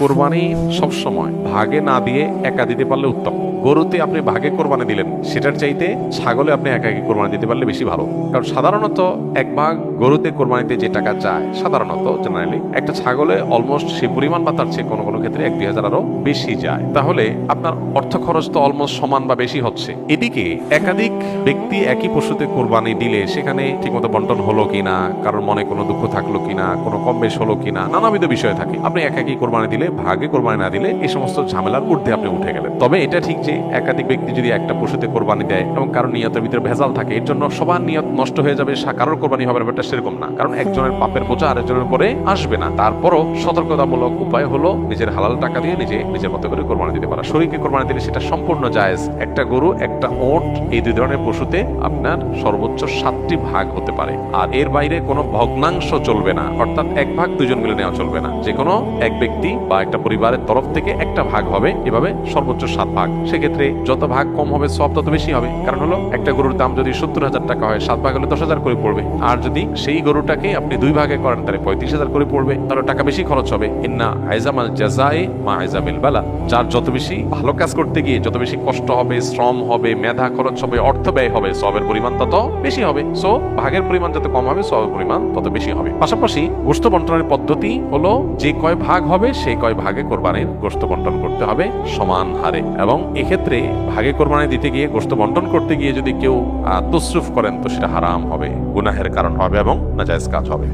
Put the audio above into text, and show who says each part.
Speaker 1: কোরবানি সবসময় ভাগে না দিয়ে একা দিতে পারলে উত্তম। গরুতে আপনি ভাগে কোরবানি দিলেন, সেটার চাইতে ছাগলে আপনি একা একা কোরবানি দিতে পারলে বেশি ভালো। কারণ সাধারণত এক ভাগ গরুতে কোরবানিতে যে টাকা যায়, সাধারণত জেনারেলি একটা ছাগলে অলমোস্ট সে পরিমাণ বা তার চেয়ে কোনো কোনো ক্ষেত্রে 1-2 হাজার আরো বেশি যায়। তাহলে আপনার অর্থ খরচ তো অলমোস্ট সমান বা বেশি হচ্ছে। এদিকে একাধিক ব্যক্তি একই পশুতে কোরবানি দিলে সেখানে ঠিকমতো বন্টন হলো কিনা, কারোর মনে কোনো দুঃখ থাকলো কিনা, কোনো কম বেশ হলো কিনা, নানাবিধ বিষয় থাকে। আপনি একাকি কোরবানি দিলে, ভাগে কোরবানি না দিলে এই সমস্ত ঝামেলার ঊর্ধ্বে আপনি উঠে গেলেন। তবে এটা ঠিক যে একাধিক ব্যক্তি যদি একটা পশুতে কোরবানি দেয় এবং কারোর নিয়তের ভিতরে ভেজাল থাকে, এর জন্য সবার নিয়ত নষ্ট হয়ে যাবে, কারোর কোরবানি হবে ব্যাপারটা সেরকম না। কারণ একজনের পাপের বোঝা আরেকজনের উপরে আসবে না। তারপরও সতর্কতামূলক উপায় হলো নিজের হালাল টাকা দিয়ে নিজের মতো করে কোরবানি দিতে পারা। শরীরকে কোরবানি দিলে সেটা সম্পূর্ণ জায়েজ। একটা গরু, একটা ওট, এই দুই ধরনের পশুতে আপনার সর্বোচ্চ 7টি ভাগ হতে পারে। আর এর বাইরে কোনো ভগ্নাংশ চলবে না, অর্থাৎ এক ভাগ দুজন মিলে নেওয়া চলবে না। যে কোনো এক ব্যক্তি বা একটা পরিবারের তরফ থেকে একটা ভাগ হবে, এভাবে সর্বোচ্চ 7 ভাগ। সেক্ষেত্রে যত ভাগ কম হবে সব তত বেশি হবে। কারণ হলো একটা গরুর দাম যদি 70,000 টাকা হয়, 7 ভাগ হলে 10,000 করে পড়বে। আর যদি সেই গরুটাকে আপনি 2 ভাগে করেন তাহলে 35,000 করে পড়বে, তাহলে টাকা বেশি খরচ হবে। ইন্না আইজামাল জাযায়ে মা আইজামিল বালা। যার যত বেশি ভালো কাজ করতে গিয়ে যত বেশি কষ্ট হবে, শ্রম হবে, মেধা খরচ হবে, অর্থ ব্যয় হবে, সবের পরিমাণ তত বেশি হবে। সো ভাগের পরিমাণ যত কম হবে সবের পরিমাণ তত বেশি হবে। পাশাপাশি গোশত বন্টনের পদ্ধতি হলো যে কয় ভাগ হবে সেই কয় ভাগে কোরবানির গোশত বন্টন করতে হবে সমান হারে। এবং এক্ষেত্রে ভাগে কোরবানি দিতে গিয়ে, গোশত বন্টন করতে গিয়ে যদি কেউ তসরুফ করেন তো সেটা হারাম হবে, গুনাহের কারণ হবে এবং নাজায়েজ কাজ হবে।